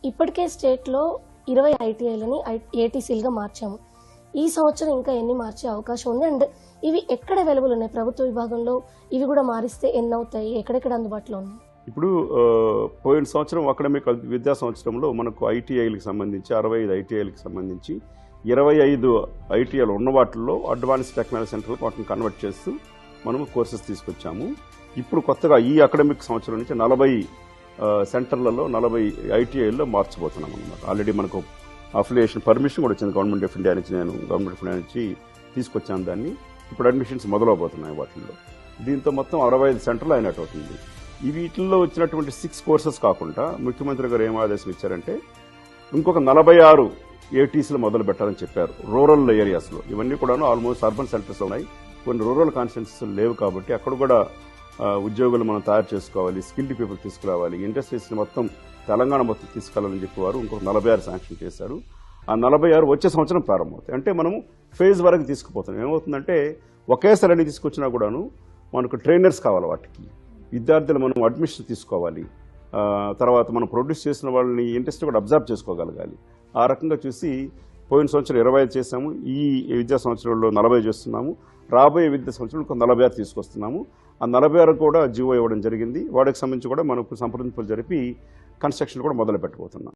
ఇప్పటికే స్టేట్లో 20 ఐటీఐలని ఏటీసీలుగా మార్చాము. ఈ సంవత్సరం ఇంకా ఎన్ని మార్చే అవకాశం ఉంది? అండ్ ఇవి ఎక్కడ అవైలబుల్ ఉన్నాయి? ప్రభుత్వ విభాగంలో ఇవి కూడా మారిస్తే ఎన్ని అవుతాయి? ఎక్కడెక్కడ అందుబాటులో ఉన్నాయి? ఇప్పుడు పోయిన సంవత్సరం అకాడమిక్ విద్యా సంవత్సరంలో మనకు ఐటీఐలకు సంబంధించి 65 ఐటీఐలకు సంబంధించి 25 ఐటీఐలు ఉన్న వాటిల్లో అడ్వాన్స్ టెక్నాలజీ సెంటర్లకు వాటిని కన్వర్ట్ చేస్తూ మనము కోర్సెస్ తీసుకొచ్చాము. ఇప్పుడు కొత్తగా ఈ అకాడమిక్ సంవత్సరం నుంచి 40 సెంటర్లలో 40 ఐటీఐల్లో మార్చబోతున్నాం అనమాట. ఆల్రెడీ మనకు అఫిలియేషన్ పర్మిషన్ కూడా వచ్చింది గవర్నమెంట్ ఆఫ్ ఇండియా నుంచి. నేను గవర్నమెంట్ ఆఫ్ ఇండియా నుంచి తీసుకొచ్చాను దాన్ని. ఇప్పుడు అడ్మిషన్స్ మొదలవబోతున్నాయి వాటిల్లో. దీంతో మొత్తం 65 సెంటర్లు అయినట్టు అవుతుంది. ఈ వీటిల్లో వచ్చినటువంటి 6 కోర్సెస్ కాకుండా ముఖ్యమంత్రి గారు ఏం ఆదేశం ఇచ్చారంటే ఇంకొక 46 ఏటీసీలు మొదలు పెట్టాలని చెప్పారు రూరల్ ఏరియాస్లో. ఇవన్నీ కూడా ఆల్మోస్ట్ అర్బన్ సెంటర్స్ ఉన్నాయి, కొన్ని రూరల్ కాన్స్టిట్యున్సీస్ లేవు. కాబట్టి అక్కడ కూడా ఉద్యోగులు మనం తయారు చేసుకోవాలి, స్కిల్డ్ పీపుల్ తీసుకురావాలి, ఇండస్ట్రీస్ మొత్తం తెలంగాణ మొత్తం తీసుకెళ్లాలని చెప్పేవారు. ఇంకొక 46 శాంక్షన్ చేశారు. ఆ 46 వచ్చే సంవత్సరం ప్రారంభమవుతాయి. అంటే మనం ఫేజ్ వరకు తీసుకుపోతాం. ఏమవుతుందంటే ఒకేసారి అన్ని తీసుకొచ్చినా కూడాను మనకు ట్రైనర్స్ కావాలి, వాటికి విద్యార్థులు మనం అడ్మిషన్ తీసుకోవాలి, తర్వాత మనం ప్రొడ్యూస్ చేసిన వాళ్ళని ఇంట్రెస్ట్ కూడా అబ్జర్వ్ చేసుకోగలగాలి. ఆ రకంగా చూసి పోయిన సంవత్సరం 25 చేసాము, ఈ విద్యా సంవత్సరంలో 40 చేస్తున్నాము, రాబోయే విద్యా సంవత్సరంలో 46 తీసుకొస్తున్నాము. ఆ 46 కూడా జీవో ఇవ్వడం జరిగింది. వాటికి సంబంధించి కూడా మనకు సంప్రదింపులు జరిపి కన్స్ట్రక్షన్ కూడా మొదలు పెట్టబోతున్నాం.